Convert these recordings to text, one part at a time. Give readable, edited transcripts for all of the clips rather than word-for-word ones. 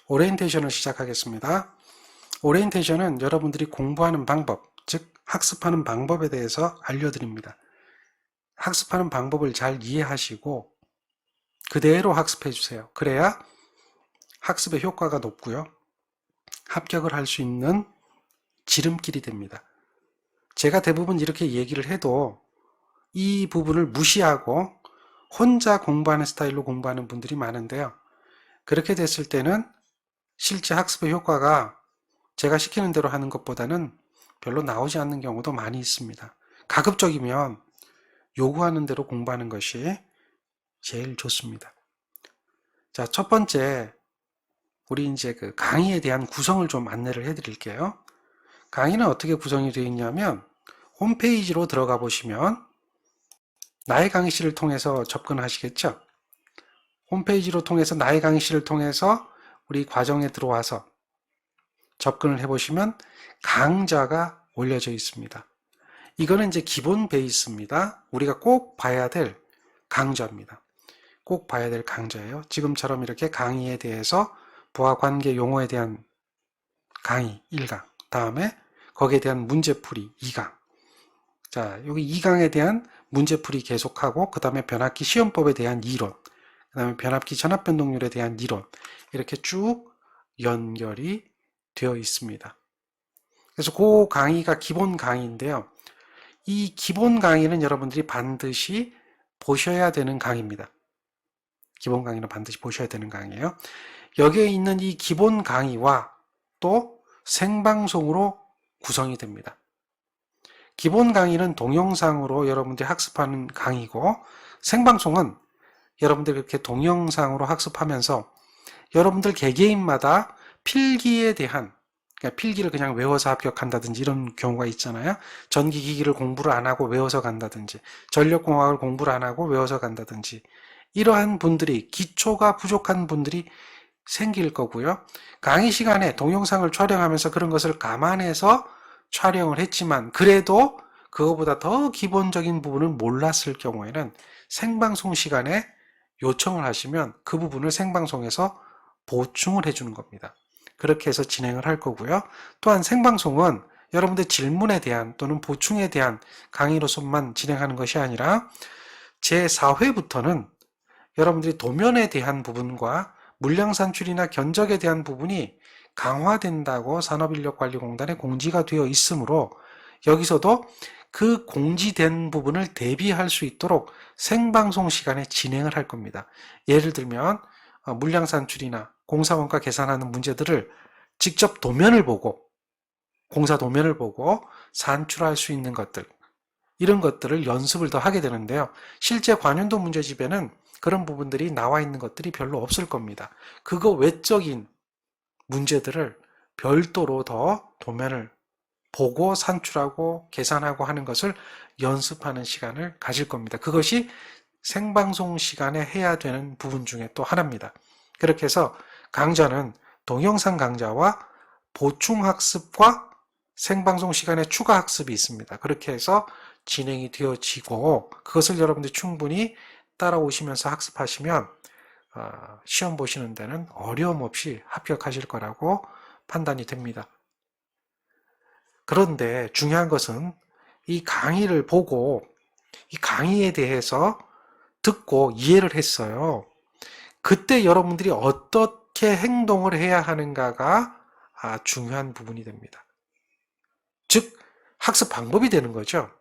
오리엔테이션을 시작하겠습니다. 오리엔테이션은 여러분들이 공부하는 방법, 즉 학습하는 방법에 대해서 알려드립니다. 학습하는 방법을 잘 이해하시고 그대로 학습해 주세요. 그래야 학습의 효과가 높고요. 합격을 할 수 있는 지름길이 됩니다. 제가 대부분 이렇게 얘기를 해도 이 부분을 무시하고 혼자 공부하는 스타일로 공부하는 분들이 많은데요. 그렇게 됐을 때는 실제 학습의 효과가 제가 시키는 대로 하는 것보다는 별로 나오지 않는 경우도 많이 있습니다. 가급적이면 요구하는 대로 공부하는 것이 제일 좋습니다. 자, 첫 번째, 우리 이제 그 강의에 대한 구성을 좀 안내를 해 드릴게요. 강의는 어떻게 구성이 되어 있냐면, 홈페이지로 들어가 보시면, 나의 강의실을 통해서 접근하시겠죠? 홈페이지로 통해서 나의 강의실을 통해서 우리 과정에 들어와서 접근을 해보시면 강좌가 올려져 있습니다. 이거는 이제 기본 베이스입니다. 우리가 꼭 봐야 될 강좌입니다. 꼭 봐야 될 강좌예요. 지금처럼 이렇게 강의에 대해서 부하 관계 용어에 대한 강의 1강, 다음에 거기에 대한 문제풀이 2강. 자, 여기 2강에 대한 문제풀이 계속하고 그 다음에 변압기 시험법에 대한 이론, 그 다음에 변압기 전압변동률에 대한 이론, 이렇게 쭉 연결이 되어 있습니다. 그래서 그 강의가 기본 강의인데요. 이 기본 강의는 여러분들이 반드시 보셔야 되는 강의입니다. 기본 강의는 반드시 보셔야 되는 강의예요. 여기에 있는 이 기본 강의와 또 생방송으로 구성이 됩니다. 기본 강의는 동영상으로 여러분들이 학습하는 강의고, 생방송은 여러분들이 그렇게 동영상으로 학습하면서 여러분들 개개인마다 필기에 대한, 그러니까 필기를 그냥 외워서 합격한다든지 이런 경우가 있잖아요. 전기기기를 공부를 안 하고 외워서 간다든지, 전력공학을 공부를 안 하고 외워서 간다든지, 이러한 분들이, 기초가 부족한 분들이 생길 거고요. 강의 시간에 동영상을 촬영하면서 그런 것을 감안해서 촬영을 했지만 그래도 그거보다 더 기본적인 부분을 몰랐을 경우에는 생방송 시간에 요청을 하시면 그 부분을 생방송에서 보충을 해주는 겁니다. 그렇게 해서 진행을 할 거고요. 또한 생방송은 여러분들 질문에 대한 또는 보충에 대한 강의로서만 진행하는 것이 아니라 제4회부터는 여러분들이 도면에 대한 부분과 물량 산출이나 견적에 대한 부분이 강화된다고 산업인력관리공단에 공지가 되어 있으므로 여기서도 그 공지된 부분을 대비할 수 있도록 생방송 시간에 진행을 할 겁니다. 예를 들면 물량 산출이나 공사원가 계산하는 문제들을 직접 도면을 보고, 공사 도면을 보고 산출할 수 있는 것들, 이런 것들을 연습을 더 하게 되는데요. 실제 관연도 문제집에는 그런 부분들이 나와 있는 것들이 별로 없을 겁니다. 그거 외적인 문제들을 별도로 더 도면을 보고 산출하고 계산하고 하는 것을 연습하는 시간을 가질 겁니다. 그것이 생방송 시간에 해야 되는 부분 중에 또 하나입니다. 그렇게 해서 강좌는 동영상 강좌와 보충학습과 생방송 시간에 추가 학습이 있습니다. 그렇게 해서 진행이 되어지고 그것을 여러분들이 충분히 따라오시면서 학습하시면 시험 보시는 데는 어려움 없이 합격하실 거라고 판단이 됩니다. 그런데 중요한 것은 이 강의를 보고 이 강의에 대해서 듣고 이해를 했어요. 그때 여러분들이 어떻게 행동을 해야 하는가가 중요한 부분이 됩니다. 즉 학습 방법이 되는 거죠.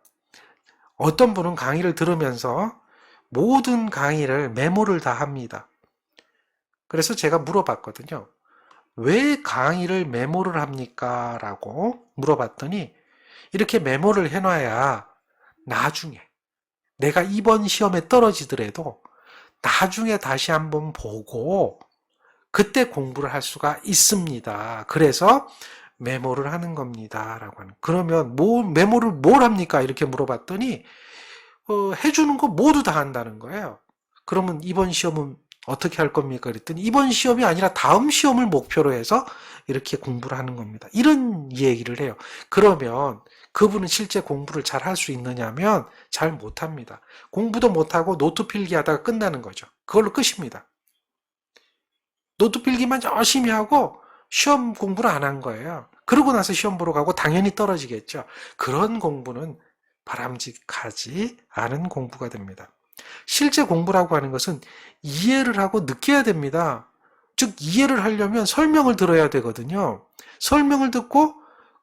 어떤 분은 강의를 들으면서 모든 강의를 메모를 다 합니다. 그래서 제가 물어봤거든요. 왜 강의를 메모를 합니까? 라고 물어봤더니 이렇게 메모를 해놔야 나중에 내가 이번 시험에 떨어지더라도 나중에 다시 한번 보고 그때 공부를 할 수가 있습니다. 그래서 메모를 하는 겁니다. 라고 하는. 그러면 메모를 뭘 합니까? 이렇게 물어봤더니 해주는 거 모두 다 한다는 거예요. 그러면 이번 시험은 어떻게 할 겁니까? 그랬더니 이번 시험이 아니라 다음 시험을 목표로 해서 이렇게 공부를 하는 겁니다. 이런 얘기를 해요. 그러면 그분은 실제 공부를 잘 할 수 있느냐면 잘 못합니다. 공부도 못하고 노트 필기하다가 끝나는 거죠. 그걸로 끝입니다. 노트 필기만 열심히 하고 시험 공부를 안 한 거예요. 그러고 나서 시험 보러 가고 당연히 떨어지겠죠. 그런 공부는 바람직하지 않은 공부가 됩니다. 실제 공부라고 하는 것은 이해를 하고 느껴야 됩니다. 즉 이해를 하려면 설명을 들어야 되거든요. 설명을 듣고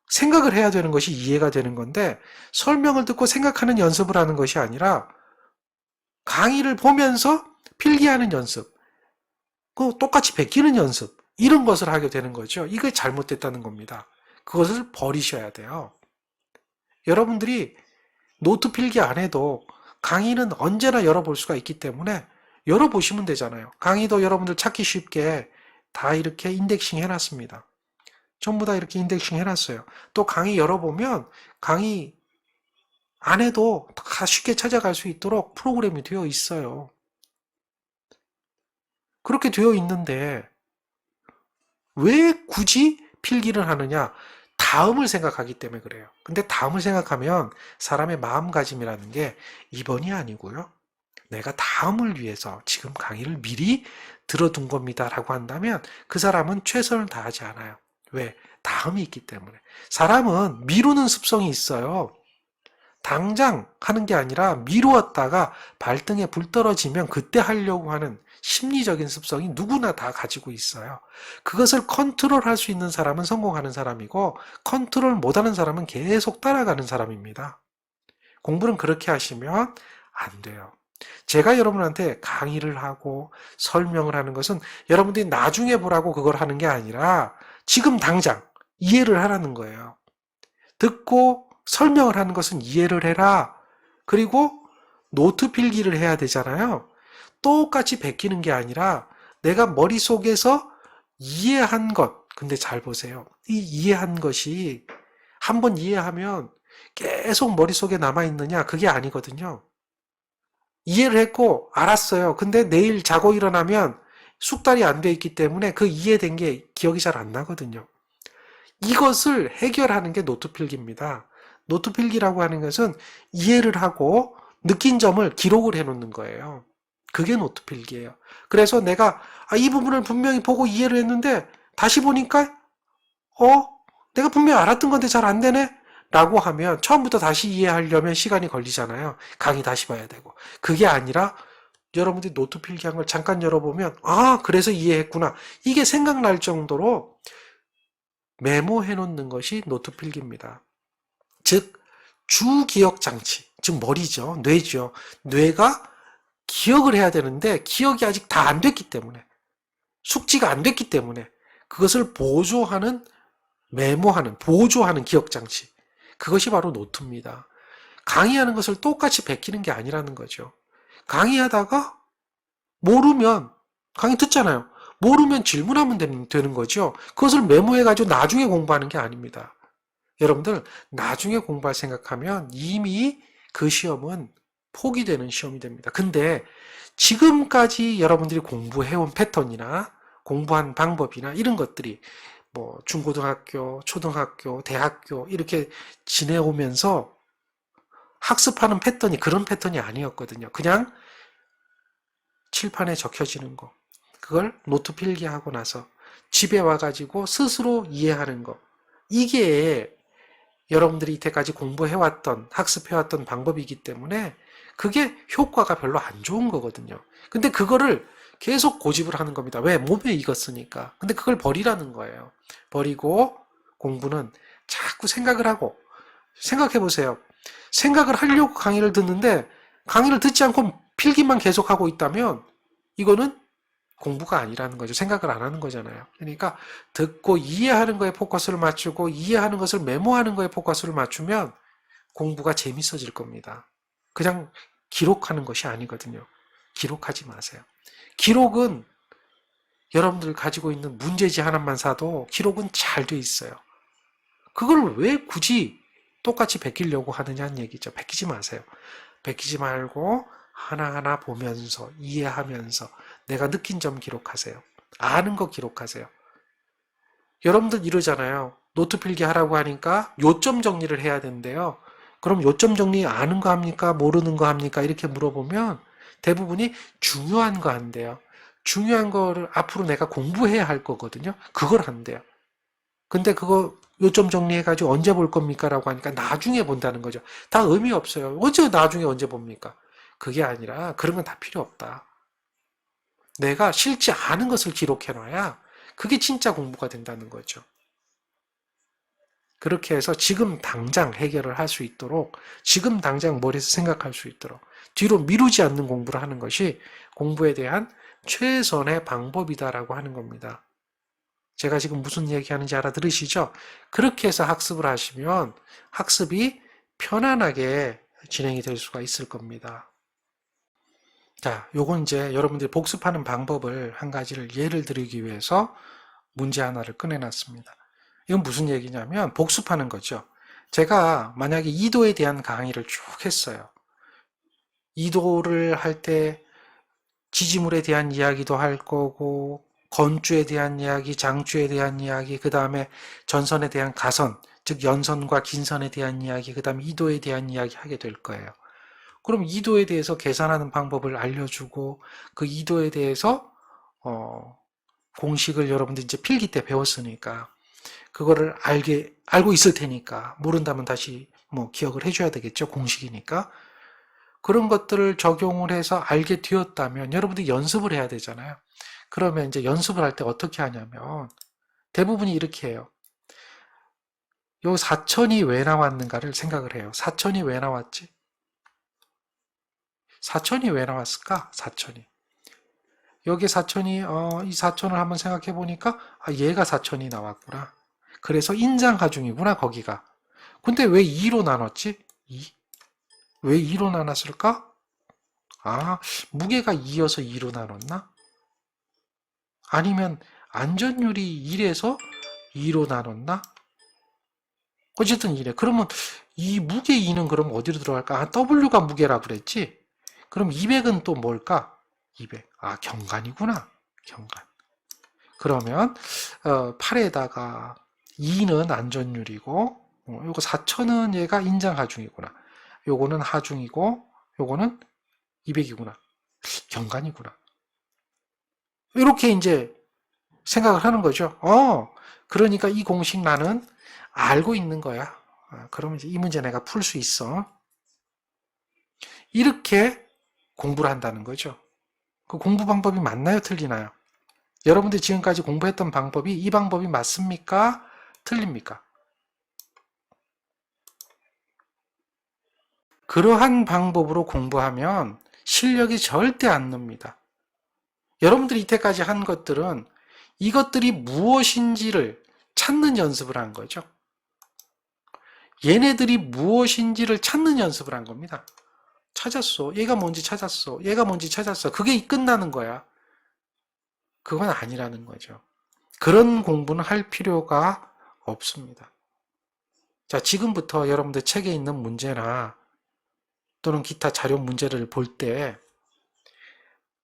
생각을 해야 되는 것이 이해가 되는 건데, 설명을 듣고 생각하는 연습을 하는 것이 아니라 강의를 보면서 필기하는 연습, 그 똑같이 베끼는 연습, 이런 것을 하게 되는 거죠. 이게 잘못됐다는 겁니다. 그것을 버리셔야 돼요. 여러분들이 노트 필기 안 해도 강의는 언제나 열어볼 수가 있기 때문에 열어보시면 되잖아요. 강의도 여러분들 찾기 쉽게 다 이렇게 인덱싱 해놨습니다. 전부 다 이렇게 인덱싱 해놨어요. 또 강의 열어보면 강의 안 해도 다 쉽게 찾아갈 수 있도록 프로그램이 되어 있어요. 그렇게 되어 있는데 왜 굳이 필기를 하느냐? 다음을 생각하기 때문에 그래요. 근데 다음을 생각하면 사람의 마음가짐이라는 게 이번이 아니고요. 내가 다음을 위해서 지금 강의를 미리 들어둔 겁니다 라고 한다면 그 사람은 최선을 다하지 않아요. 왜? 다음이 있기 때문에. 사람은 미루는 습성이 있어요. 당장 하는 게 아니라 미루었다가 발등에 불 떨어지면 그때 하려고 하는 심리적인 습성이 누구나 다 가지고 있어요. 그것을 컨트롤할 수 있는 사람은 성공하는 사람이고 컨트롤 못하는 사람은 계속 따라가는 사람입니다. 공부는 그렇게 하시면 안 돼요. 제가 여러분한테 강의를 하고 설명을 하는 것은 여러분들이 나중에 보라고 그걸 하는 게 아니라 지금 당장 이해를 하라는 거예요. 듣고 설명을 하는 것은 이해를 해라. 그리고 노트 필기를 해야 되잖아요. 똑같이 베끼는 게 아니라 내가 머릿속에서 이해한 것. 근데 잘 보세요. 이 이해한 것이 한번 이해하면 계속 머릿속에 남아있느냐? 그게 아니거든요. 이해를 했고 알았어요. 근데 내일 자고 일어나면 숙달이 안 돼 있기 때문에 그 이해된 게 기억이 잘 안 나거든요. 이것을 해결하는 게 노트 필기입니다. 노트 필기라고 하는 것은 이해를 하고 느낀 점을 기록을 해놓는 거예요. 그게 노트 필기예요. 그래서 내가 이 부분을 분명히 보고 이해를 했는데 다시 보니까 내가 분명히 알았던 건데 잘 안 되네? 라고 하면 처음부터 다시 이해하려면 시간이 걸리잖아요. 강의 다시 봐야 되고. 그게 아니라 여러분들이 노트 필기한 걸 잠깐 열어보면 그래서 이해했구나. 이게 생각날 정도로 메모해 놓는 것이 노트 필기입니다. 즉 주기억 장치, 즉 머리죠. 뇌죠. 뇌가 기억을 해야 되는데 기억이 아직 다 안 됐기 때문에, 숙지가 안 됐기 때문에 그것을 보조하는, 메모하는, 보조하는 기억 장치. 그것이 바로 노트입니다. 강의하는 것을 똑같이 베끼는 게 아니라는 거죠. 강의하다가 모르면, 강의 듣잖아요. 모르면 질문하면 되는 거죠. 그것을 메모해가지고 나중에 공부하는 게 아닙니다. 여러분들 나중에 공부할 생각하면 이미 그 시험은 포기되는 시험이 됩니다. 근데 지금까지 여러분들이 공부해온 패턴이나 공부한 방법이나 이런 것들이 뭐 중고등학교, 초등학교, 대학교 이렇게 지내오면서 학습하는 패턴이 그런 패턴이 아니었거든요. 그냥 칠판에 적혀지는 거. 그걸 노트 필기하고 나서 집에 와가지고 스스로 이해하는 거. 이게 여러분들이 이때까지 공부해왔던, 학습해왔던 방법이기 때문에 그게 효과가 별로 안 좋은 거거든요. 근데 그거를 계속 고집을 하는 겁니다. 왜? 몸에 익었으니까. 근데 그걸 버리라는 거예요. 버리고 공부는 자꾸 생각을 하고, 생각해보세요. 생각을 하려고 강의를 듣는데 강의를 듣지 않고 필기만 계속하고 있다면 이거는 공부가 아니라는 거죠. 생각을 안 하는 거잖아요. 그러니까 듣고 이해하는 거에 포커스를 맞추고 이해하는 것을 메모하는 거에 포커스를 맞추면 공부가 재밌어질 겁니다. 그냥 기록하는 것이 아니거든요. 기록하지 마세요. 기록은 여러분들 가지고 있는 문제지 하나만 사도 기록은 잘 돼 있어요. 그걸 왜 굳이 똑같이 베끼려고 하느냐는 얘기죠. 베끼지 마세요. 베끼지 말고 하나하나 보면서 이해하면서 내가 느낀 점 기록하세요. 아는 거 기록하세요. 여러분들 이러잖아요. 노트 필기 하라고 하니까 요점 정리를 해야 된대요. 그럼 요점 정리 아는 거 합니까? 모르는 거 합니까? 이렇게 물어보면 대부분이 중요한 거 한대요. 중요한 거를 앞으로 내가 공부해야 할 거거든요. 그걸 한대요. 근데 그거 요점 정리해가지고 언제 볼 겁니까? 라고 하니까 나중에 본다는 거죠. 다 의미 없어요. 나중에 언제 봅니까? 그게 아니라 그런 건 다 필요 없다. 내가 싫지 않은 것을 기록해놔야 그게 진짜 공부가 된다는 거죠. 그렇게 해서 지금 당장 해결을 할 수 있도록, 지금 당장 머리에서 생각할 수 있도록 뒤로 미루지 않는 공부를 하는 것이 공부에 대한 최선의 방법이다라고 하는 겁니다. 제가 지금 무슨 얘기하는지 알아들으시죠? 그렇게 해서 학습을 하시면 학습이 편안하게 진행이 될 수가 있을 겁니다. 자, 요건 이제 여러분들이 복습하는 방법을 한 가지를 예를 들기 위해서 문제 하나를 꺼내놨습니다. 이건 무슨 얘기냐면 복습하는 거죠. 제가 만약에 이도에 대한 강의를 쭉 했어요. 이도를 할 때 지지물에 대한 이야기도 할 거고 건주에 대한 이야기, 장주에 대한 이야기, 그 다음에 전선에 대한 가선, 즉 연선과 긴선에 대한 이야기, 그 다음에 이도에 대한 이야기 하게 될 거예요. 그럼 이도에 대해서 계산하는 방법을 알려주고 그 이도에 대해서 공식을 여러분들 이제 필기 때 배웠으니까 그거를 알고 있을 테니까 모른다면 다시 뭐 기억을 해줘야 되겠죠. 공식이니까. 그런 것들을 적용을 해서 알게 되었다면 여러분들이 연습을 해야 되잖아요. 그러면 이제 연습을 할 때 어떻게 하냐면 대부분이 이렇게 해요. 요 사천이 왜 나왔는가를 생각을 해요. 사천이 왜 나왔지? 사천이 왜 나왔을까? 사천이. 여기 사천이 이 사천을 한번 생각해 보니까 얘가 사천이 나왔구나. 그래서 인장하중이구나 거기가. 근데 왜 2로 나눴지? 2? 왜 2로 나눴을까? 무게가 2여서 2로 나눴나? 아니면 안전율이 1에서 2로 나눴나? 어쨌든 이래. 그러면 이 무게 2는 그럼 어디로 들어갈까? W가 무게라 그랬지? 그럼 200은 또 뭘까? 200. 경간이구나. 경간. 그러면 8에다가 2는 안전율이고 요거 4천은 얘가 인장하중이구나. 요거는 하중이고 요거는 200이구나. 경간이구나. 이렇게 이제 생각을 하는 거죠. 그러니까 이 공식 나는 알고 있는 거야. 그러면 이제 이 문제 내가 풀 수 있어. 이렇게 공부를 한다는 거죠. 그 공부 방법이 맞나요? 틀리나요? 여러분들이 지금까지 공부했던 방법이 이 방법이 맞습니까? 틀립니까? 그러한 방법으로 공부하면 실력이 절대 안 늡니다. 여러분들이 이때까지 한 것들은 이것들이 무엇인지를 찾는 연습을 한 거죠. 얘네들이 무엇인지를 찾는 연습을 한 겁니다. 찾았어. 얘가 뭔지 찾았어. 얘가 뭔지 찾았어. 그게 끝나는 거야. 그건 아니라는 거죠. 그런 공부는 할 필요가 없습니다. 자, 지금부터 여러분들 책에 있는 문제나 또는 기타 자료 문제를 볼 때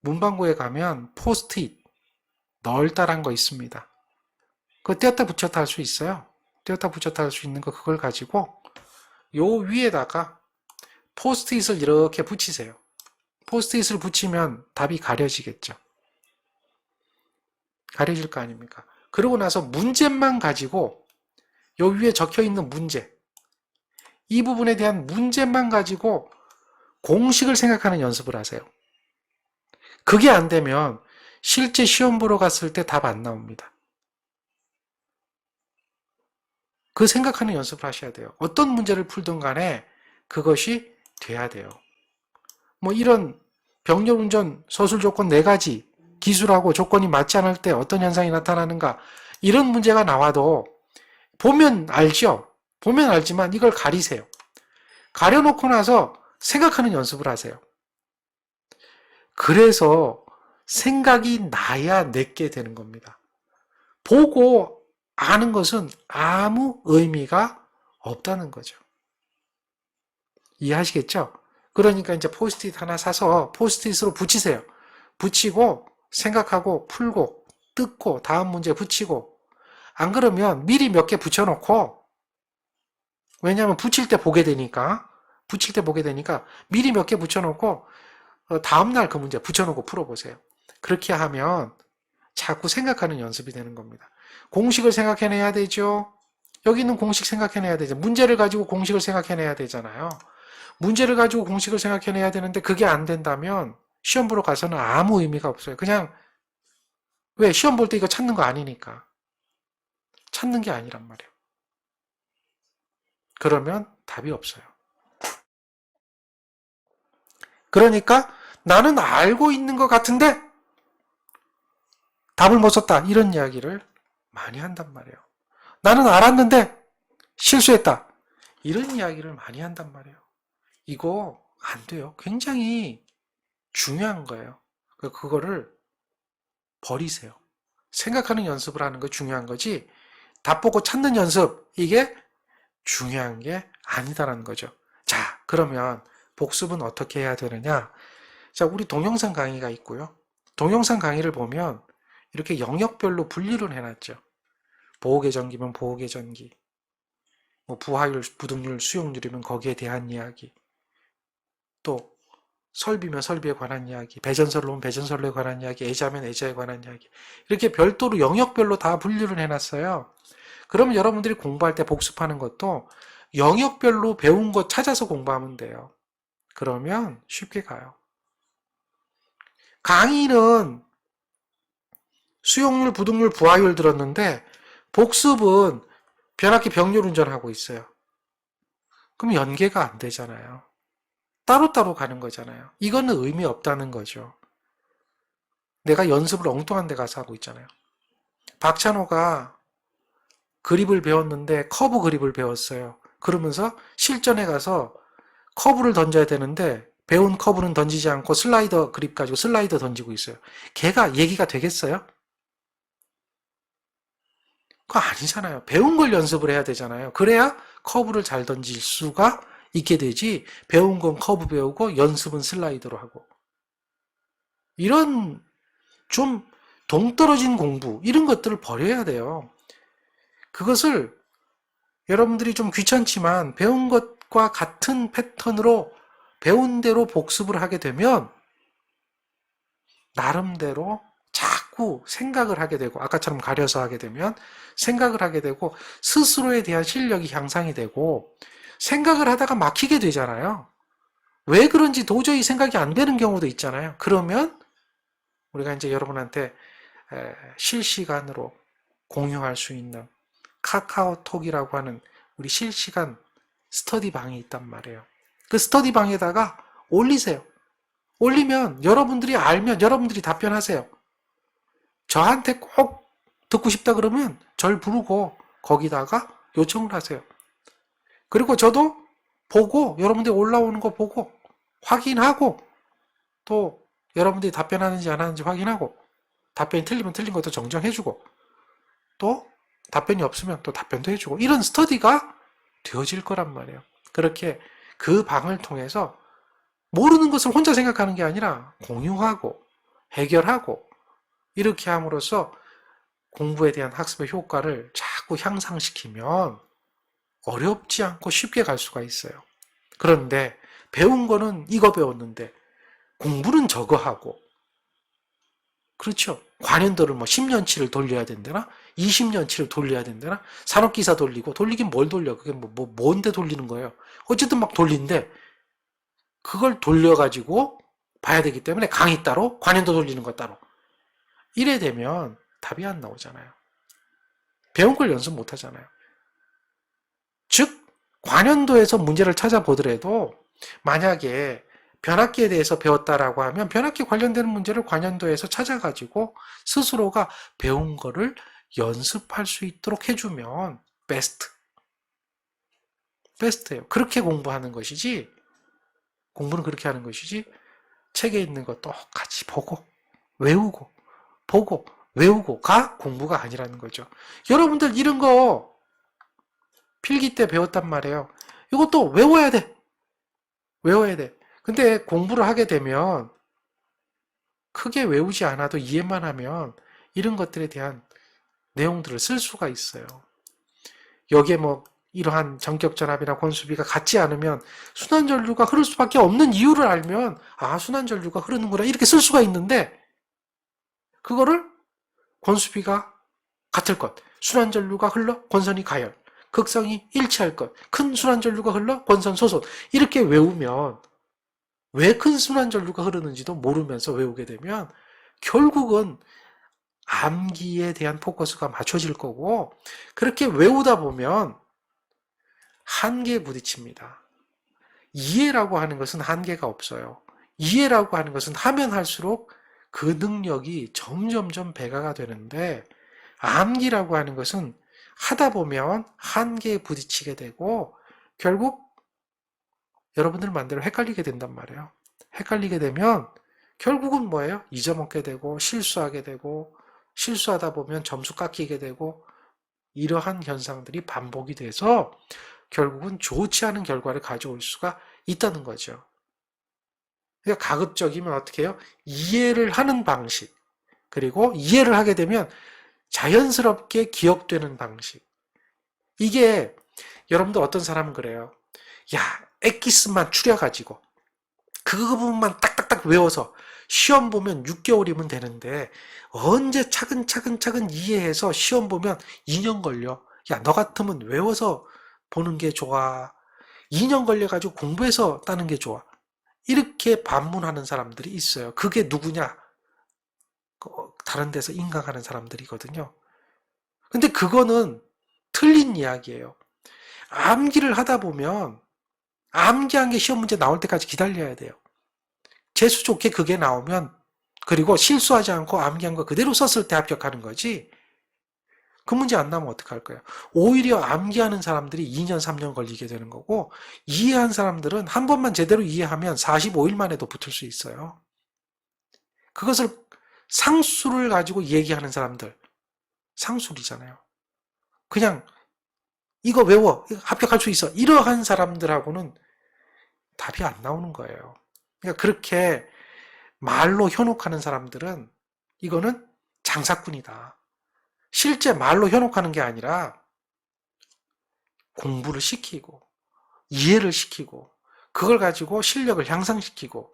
문방구에 가면 포스트잇 널따란 거 있습니다. 그거 떼었다 붙였다 할 수 있어요. 떼었다 붙였다 할 수 있는 거 그걸 가지고 요 위에다가 포스트잇을 이렇게 붙이세요. 포스트잇을 붙이면 답이 가려지겠죠. 가려질 거 아닙니까? 그러고 나서 문제만 가지고 요 위에 적혀 있는 문제, 이 부분에 대한 문제만 가지고 공식을 생각하는 연습을 하세요. 그게 안 되면 실제 시험 보러 갔을 때 답 안 나옵니다. 그 생각하는 연습을 하셔야 돼요. 어떤 문제를 풀든 간에 그것이 돼야 돼요. 뭐 이런 병렬운전 서술 조건 4가지 기술하고 조건이 맞지 않을 때 어떤 현상이 나타나는가 이런 문제가 나와도 보면 알죠. 보면 알지만 이걸 가리세요. 가려놓고 나서 생각하는 연습을 하세요. 그래서 생각이 나야 내게 되는 겁니다. 보고 아는 것은 아무 의미가 없다는 거죠. 이해하시겠죠? 그러니까 이제 포스트잇 하나 사서 포스트잇으로 붙이세요. 붙이고 생각하고 풀고 뜯고 다음 문제 붙이고 안 그러면 미리 몇 개 붙여놓고 왜냐하면 붙일 때 보게 되니까 미리 몇 개 붙여놓고 다음날 그 문제 붙여놓고 풀어보세요. 그렇게 하면 자꾸 생각하는 연습이 되는 겁니다. 공식을 생각해내야 되죠. 여기 있는 공식 생각해내야 되죠. 문제를 가지고 공식을 생각해내야 되잖아요. 문제를 가지고 공식을 생각해내야 되는데 그게 안 된다면 시험 보러 가서는 아무 의미가 없어요. 그냥 왜 시험 볼 때 이거 찾는 거 아니니까. 찾는 게 아니란 말이에요. 그러면 답이 없어요. 그러니까 나는 알고 있는 것 같은데 답을 못 썼다. 이런 이야기를 많이 한단 말이에요. 나는 알았는데 실수했다. 이런 이야기를 많이 한단 말이에요. 이거 안 돼요. 굉장히 중요한 거예요. 그거를 버리세요. 생각하는 연습을 하는 거 중요한 거지 답 보고 찾는 연습 이게 중요한 게 아니다라는 거죠. 자, 그러면 복습은 어떻게 해야 되느냐? 자, 우리 동영상 강의가 있고요. 동영상 강의를 보면 이렇게 영역별로 분류를 해놨죠. 보호계전기면 보호계전기, 뭐 부하율, 부등률, 수용률이면 거기에 대한 이야기, 또 설비면 설비에 관한 이야기, 배전선로면 배전선로에 관한 이야기, 애자면 애자에 관한 이야기 이렇게 별도로 영역별로 다 분류를 해놨어요. 그러면 여러분들이 공부할 때 복습하는 것도 영역별로 배운 것 찾아서 공부하면 돼요. 그러면 쉽게 가요. 강의는 수용률, 부등률, 부하율 들었는데 복습은 변압기 병렬 운전하고 있어요. 그럼 연계가 안 되잖아요. 따로따로 가는 거잖아요. 이거는 의미 없다는 거죠. 내가 연습을 엉뚱한 데 가서 하고 있잖아요. 박찬호가 그립을 배웠는데 커브 그립을 배웠어요. 그러면서 실전에 가서 커브를 던져야 되는데 배운 커브는 던지지 않고 슬라이더 그립 가지고 슬라이더 던지고 있어요. 걔가 얘기가 되겠어요? 그거 아니잖아요. 배운 걸 연습을 해야 되잖아요. 그래야 커브를 잘 던질 수가 있게 되지. 배운 건 커브 배우고 연습은 슬라이더로 하고. 이런 좀 동떨어진 공부 이런 것들을 버려야 돼요. 그것을 여러분들이 좀 귀찮지만 배운 것과 같은 패턴으로 배운 대로 복습을 하게 되면 나름대로 자꾸 생각을 하게 되고 아까처럼 가려서 하게 되면 생각을 하게 되고 스스로에 대한 실력이 향상이 되고 생각을 하다가 막히게 되잖아요. 왜 그런지 도저히 생각이 안 되는 경우도 있잖아요. 그러면 우리가 이제 여러분한테 실시간으로 공유할 수 있는 카카오톡이라고 하는 우리 실시간 스터디 방이 있단 말이에요. 그 스터디 방에다가 올리세요. 올리면 여러분들이 알면 여러분들이 답변하세요. 저한테 꼭 듣고 싶다 그러면 절 부르고 거기다가 요청을 하세요. 그리고 저도 보고 여러분들이 올라오는 거 보고 확인하고 또 여러분들이 답변하는지 안 하는지 확인하고 답변이 틀리면 틀린 것도 정정해주고 또 답변이 없으면 또 답변도 해주고 이런 스터디가 되어질 거란 말이에요. 그렇게 그 방을 통해서 모르는 것을 혼자 생각하는 게 아니라 공유하고 해결하고 이렇게 함으로써 공부에 대한 학습의 효과를 자꾸 향상시키면 어렵지 않고 쉽게 갈 수가 있어요. 그런데 배운 거는 이거 배웠는데 공부는 저거 하고 그렇죠. 관연도를 뭐 10년치를 돌려야 된다나 20년치를 돌려야 된다나 산업기사 돌리긴 뭘 돌려 그게 뭔데 돌리는 거예요. 어쨌든 막 돌린데 그걸 돌려가지고 봐야 되기 때문에 강의 따로 관연도 돌리는 거 따로 이래 되면 답이 안 나오잖아요. 배운 걸 연습 못 하잖아요. 즉 관연도에서 문제를 찾아보더라도 만약에 변압기에 대해서 배웠다라고 하면 변압기 관련되는 문제를 관연도에서 찾아가지고 스스로가 배운 거를 연습할 수 있도록 해주면 베스트예요. 그렇게 공부하는 것이지 공부는 그렇게 하는 것이지 책에 있는 거 똑같이 보고 외우고 보고 외우고가 공부가 아니라는 거죠. 여러분들 이런 거 필기 때 배웠단 말이에요. 이것도 외워야 돼. 근데 공부를 하게 되면 크게 외우지 않아도 이해만 하면 이런 것들에 대한 내용들을 쓸 수가 있어요. 여기에 뭐 이러한 전격전압이나 권수비가 같지 않으면 순환전류가 흐를 수밖에 없는 이유를 알면 아 순환전류가 흐르는구나 이렇게 쓸 수가 있는데 그거를 권수비가 같을 것, 순환전류가 흘러 권선이 가열, 극성이 일치할 것, 큰 순환전류가 흘러 권선 소속, 이렇게 외우면 왜 큰 순환전류가 흐르는지도 모르면서 외우게 되면 결국은 암기에 대한 포커스가 맞춰질 거고, 그렇게 외우다 보면 한계에 부딪힙니다. 이해라고 하는 것은 한계가 없어요. 이해라고 하는 것은 하면 할수록 그 능력이 점점점 배가가 되는데, 암기라고 하는 것은 하다 보면 한계에 부딪히게 되고 결국 여러분들 마음대로 헷갈리게 된단 말이에요. 헷갈리게 되면 결국은 뭐예요? 잊어먹게 되고 실수하게 되고, 실수하다 보면 점수 깎이게 되고, 이러한 현상들이 반복이 돼서 결국은 좋지 않은 결과를 가져올 수가 있다는 거죠. 그러니까 가급적이면 어떻게 해요? 이해를 하는 방식, 그리고 이해를 하게 되면 자연스럽게 기억되는 방식. 이게 여러분들 어떤 사람은 그래요. 야, 엑기스만 추려가지고 그 부분만 딱딱딱 외워서 시험 보면 6개월이면 되는데 언제 차근차근 이해해서 시험 보면 2년 걸려. 야, 너 같으면 외워서 보는 게 좋아. 2년 걸려가지고 공부해서 따는 게 좋아. 이렇게 반문하는 사람들이 있어요. 그게 누구냐? 다른 데서 인강하는 사람들이거든요. 근데 그거는 틀린 이야기예요. 암기를 하다 보면 암기한 게 시험 문제 나올 때까지 기다려야 돼요. 재수 좋게 그게 나오면, 그리고 실수하지 않고 암기한 거 그대로 썼을 때 합격하는 거지, 그 문제 안 나오면 어떡할 거예요? 오히려 암기하는 사람들이 2년, 3년 걸리게 되는 거고, 이해한 사람들은 한 번만 제대로 이해하면 45일 만에도 붙을 수 있어요. 그것을 상수를 가지고 얘기하는 사람들, 상술이잖아요. 그냥 이거 외워, 합격할 수 있어, 이러한 사람들하고는 답이 안 나오는 거예요. 그러니까 그렇게 말로 현혹하는 사람들은 이거는 장사꾼이다. 실제 말로 현혹하는 게 아니라 공부를 시키고 이해를 시키고 그걸 가지고 실력을 향상시키고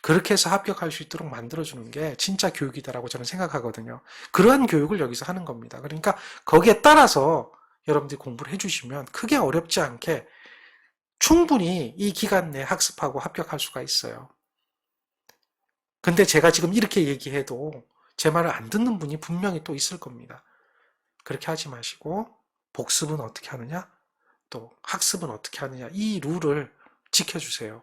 그렇게 해서 합격할 수 있도록 만들어주는 게 진짜 교육이다라고 저는 생각하거든요. 그러한 교육을 여기서 하는 겁니다. 그러니까 거기에 따라서 여러분들이 공부를 해주시면 크게 어렵지 않게 충분히 이 기간 내에 학습하고 합격할 수가 있어요. 근데 제가 지금 이렇게 얘기해도 제 말을 안 듣는 분이 분명히 또 있을 겁니다. 그렇게 하지 마시고 복습은 어떻게 하느냐? 또 학습은 어떻게 하느냐? 이 룰을 지켜주세요.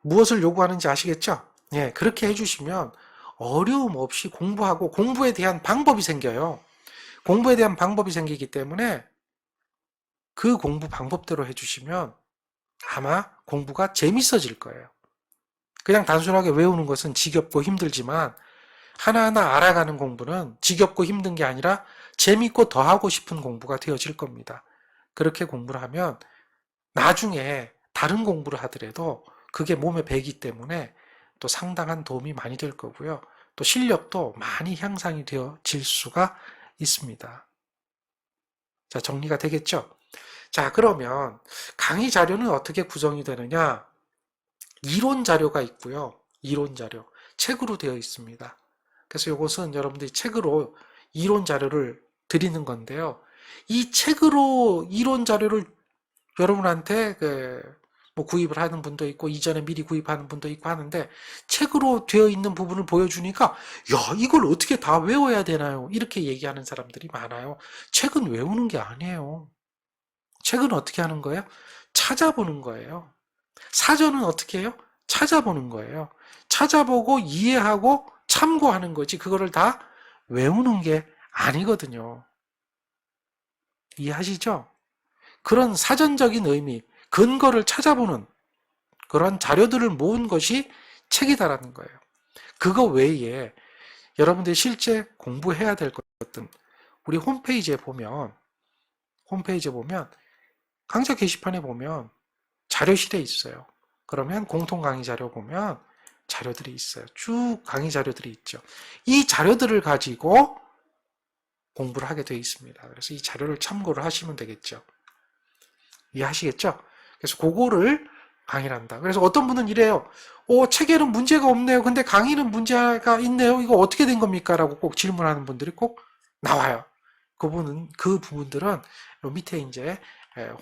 무엇을 요구하는지 아시겠죠? 예, 그렇게 해주시면 어려움 없이 공부하고 공부에 대한 방법이 생겨요. 공부에 대한 방법이 생기기 때문에 그 공부 방법대로 해주시면 아마 공부가 재밌어질 거예요. 그냥 단순하게 외우는 것은 지겹고 힘들지만 하나하나 알아가는 공부는 지겹고 힘든 게 아니라 재밌고 더 하고 싶은 공부가 되어질 겁니다. 그렇게 공부를 하면 나중에 다른 공부를 하더라도 그게 몸에 배기 때문에 또 상당한 도움이 많이 될 거고요. 또 실력도 많이 향상이 되어질 수가 있습니다. 자, 정리가 되겠죠? 자, 그러면 강의 자료는 어떻게 구성이 되느냐? 이론 자료가 있고요. 이론 자료. 책으로 되어 있습니다. 그래서 이것은 여러분들이 책으로 이론 자료를 드리는 건데요. 이 책으로 이론 자료를 여러분한테 뭐 구입을 하는 분도 있고 이전에 미리 구입하는 분도 있고 하는데, 책으로 되어 있는 부분을 보여주니까 야, 이걸 어떻게 다 외워야 되나요? 이렇게 얘기하는 사람들이 많아요. 책은 외우는 게 아니에요. 책은 어떻게 하는 거예요? 찾아보는 거예요. 사전은 어떻게 해요? 찾아보는 거예요. 찾아보고 이해하고 참고하는 거지 그거를 다 외우는 게 아니거든요. 이해하시죠? 그런 사전적인 의미, 근거를 찾아보는 그런 자료들을 모은 것이 책이다라는 거예요. 그거 외에 여러분들이 실제 공부해야 될 것들, 우리 홈페이지에 보면 강좌 게시판에 보면 자료실에 있어요. 그러면 공통 강의 자료 보면 자료들이 있어요. 쭉 강의 자료들이 있죠. 이 자료들을 가지고 공부를 하게 되어 있습니다. 그래서 이 자료를 참고를 하시면 되겠죠. 이해하시겠죠? 그래서 그거를 강의를 한다. 그래서 어떤 분은 이래요. 체계는 문제가 없네요. 근데 강의는 문제가 있네요. 이거 어떻게 된 겁니까? 라고 꼭 질문하는 분들이 꼭 나와요. 그 부분들은 밑에 이제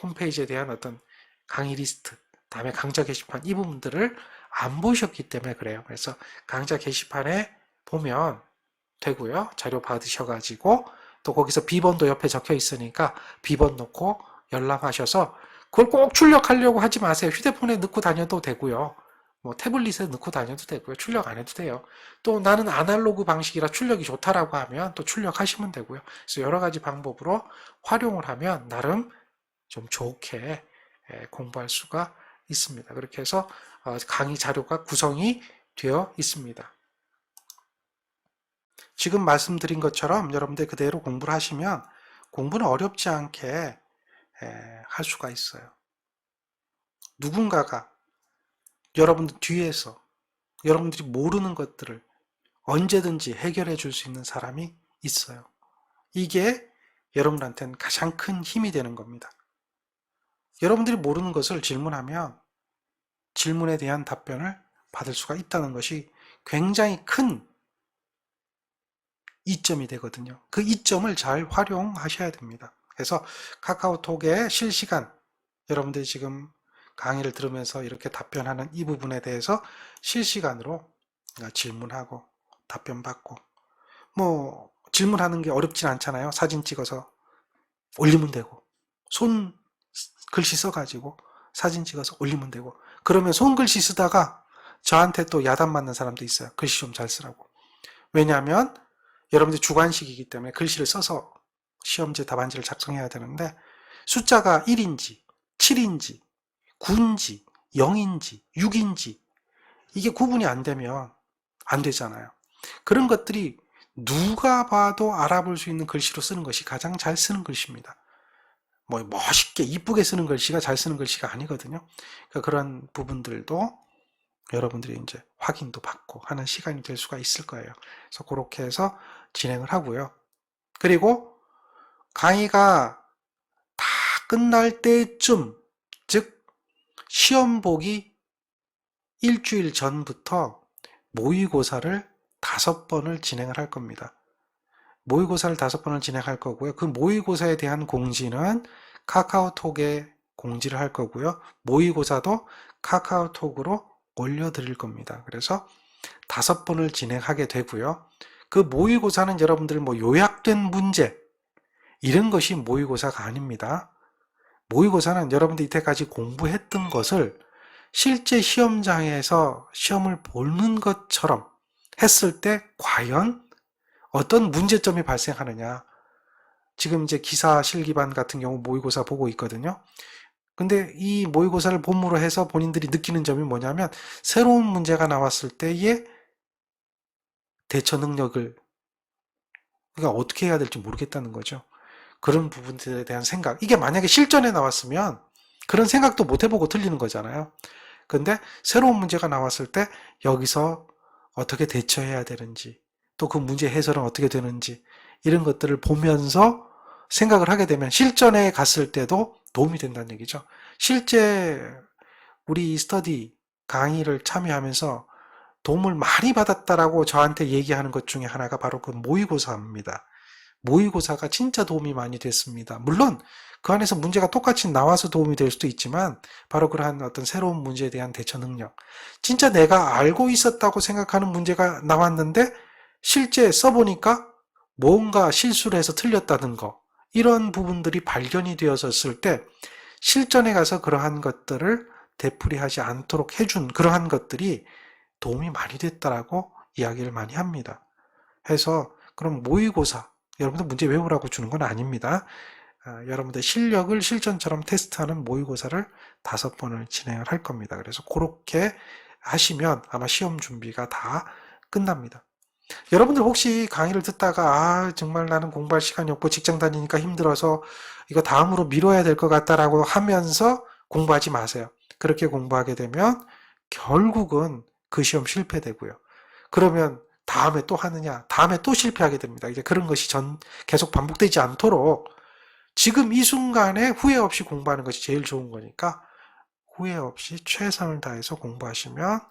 홈페이지에 대한 어떤 강의 리스트, 다음에 강좌 게시판 이 부분들을 안 보셨기 때문에 그래요. 그래서 강좌 게시판에 보면 되고요. 자료 받으셔가지고 또 거기서 비번도 옆에 적혀 있으니까 비번 넣고 연락하셔서 그걸 꼭 출력하려고 하지 마세요. 휴대폰에 넣고 다녀도 되고요. 뭐 태블릿에 넣고 다녀도 되고요. 출력 안 해도 돼요. 또 나는 아날로그 방식이라 출력이 좋다라고 하면 또 출력하시면 되고요. 그래서 여러 가지 방법으로 활용을 하면 나름 좀 좋게 공부할 수가 있습니다. 그렇게 해서 강의 자료가 구성이 되어 있습니다. 지금 말씀드린 것처럼 여러분들 그대로 공부를 하시면 공부는 어렵지 않게 할 수가 있어요. 누군가가 여러분들 뒤에서 여러분들이 모르는 것들을 언제든지 해결해 줄 수 있는 사람이 있어요. 이게 여러분한테는 가장 큰 힘이 되는 겁니다. 여러분들이 모르는 것을 질문하면 질문에 대한 답변을 받을 수가 있다는 것이 굉장히 큰 이점이 되거든요. 그 이점을 잘 활용하셔야 됩니다. 그래서 카카오톡에 실시간 여러분들이 지금 강의를 들으면서 이렇게 답변하는 이 부분에 대해서 실시간으로 질문하고 답변 받고 뭐 질문하는 게 어렵진 않잖아요. 사진 찍어서 올리면 되고 손 글씨 써가지고 사진 찍어서 올리면 되고 그러면 손글씨 쓰다가 저한테 또 야단 맞는 사람도 있어요. 글씨 좀 잘 쓰라고. 왜냐하면 여러분들 주관식이기 때문에 글씨를 써서 시험지 답안지를 작성해야 되는데 숫자가 1인지 7인지 9인지 0인지 6인지 이게 구분이 안 되면 안 되잖아요. 그런 것들이 누가 봐도 알아볼 수 있는 글씨로 쓰는 것이 가장 잘 쓰는 글씨입니다. 뭐 멋있게 이쁘게 쓰는 글씨가 잘 쓰는 글씨가 아니거든요. 그러니까 그런 부분들도 여러분들이 이제 확인도 받고 하는 시간이 될 수가 있을 거예요. 그래서 그렇게 해서 진행을 하고요. 그리고 강의가 다 끝날 때쯤, 즉 시험 보기 일주일 전부터 모의고사를 5번을 진행을 할 겁니다. 모의고사를 5번을 진행할 거고요. 그 모의고사에 대한 공지는 카카오톡에 공지를 할 거고요. 모의고사도 카카오톡으로 올려드릴 겁니다. 그래서 5번을 진행하게 되고요. 그 모의고사는 여러분들 뭐 요약된 문제 이런 것이 모의고사가 아닙니다. 모의고사는 여러분들 이때까지 공부했던 것을 실제 시험장에서 시험을 보는 것처럼 했을 때 과연 어떤 문제점이 발생하느냐. 지금 이제 기사 실기반 같은 경우 모의고사 보고 있거든요. 근데 이 모의고사를 본무로 해서 본인들이 느끼는 점이 뭐냐면 새로운 문제가 나왔을 때의 대처 능력을 그러니까 어떻게 해야 될지 모르겠다는 거죠. 그런 부분들에 대한 생각. 이게 만약에 실전에 나왔으면 그런 생각도 못 해보고 틀리는 거잖아요. 근데 새로운 문제가 나왔을 때 여기서 어떻게 대처해야 되는지 또 그 문제 해설은 어떻게 되는지 이런 것들을 보면서 생각을 하게 되면 실전에 갔을 때도 도움이 된다는 얘기죠. 실제 우리 스터디 강의를 참여하면서 도움을 많이 받았다라고 저한테 얘기하는 것 중에 하나가 바로 그 모의고사입니다. 모의고사가 진짜 도움이 많이 됐습니다. 물론 그 안에서 문제가 똑같이 나와서 도움이 될 수도 있지만 바로 그러한 어떤 새로운 문제에 대한 대처 능력. 진짜 내가 알고 있었다고 생각하는 문제가 나왔는데 실제 써보니까 뭔가 실수를 해서 틀렸다는 거. 이런 부분들이 발견이 되었을 때 실전에 가서 그러한 것들을 되풀이하지 않도록 해준 그러한 것들이 도움이 많이 됐다라고 이야기를 많이 합니다. 해서 그럼 모의고사 여러분들 문제 외우라고 주는 건 아닙니다. 여러분들 실력을 실전처럼 테스트하는 모의고사를 5번을 진행을 할 겁니다. 그래서 그렇게 하시면 아마 시험 준비가 다 끝납니다. 여러분들 혹시 강의를 듣다가 정말 나는 공부할 시간이 없고 직장 다니니까 힘들어서 이거 다음으로 미뤄야 될 것 같다라고 하면서 공부하지 마세요. 그렇게 공부하게 되면 결국은 그 시험 실패되고요. 그러면 다음에 또 하느냐? 다음에 또 실패하게 됩니다. 이제 그런 것이 계속 반복되지 않도록 지금 이 순간에 후회 없이 공부하는 것이 제일 좋은 거니까 후회 없이 최선을 다해서 공부하시면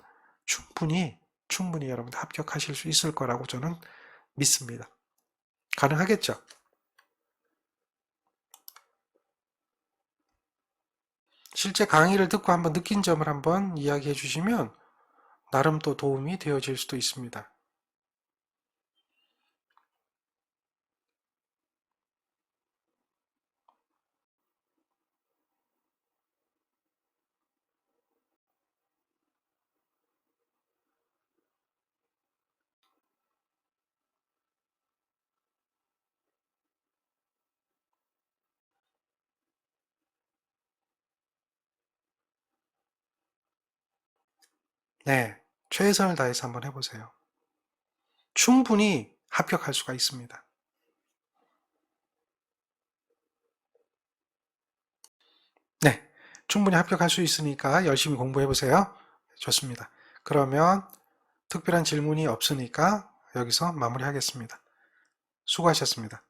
충분히 여러분들 합격하실 수 있을 거라고 저는 믿습니다. 가능하겠죠? 실제 강의를 듣고 한번 느낀 점을 한번 이야기해 주시면 나름 또 도움이 되어질 수도 있습니다. 네, 최선을 다해서 한번 해보세요. 충분히 합격할 수가 있습니다. 네, 충분히 합격할 수 있으니까 열심히 공부해보세요. 좋습니다. 그러면 특별한 질문이 없으니까 여기서 마무리하겠습니다. 수고하셨습니다.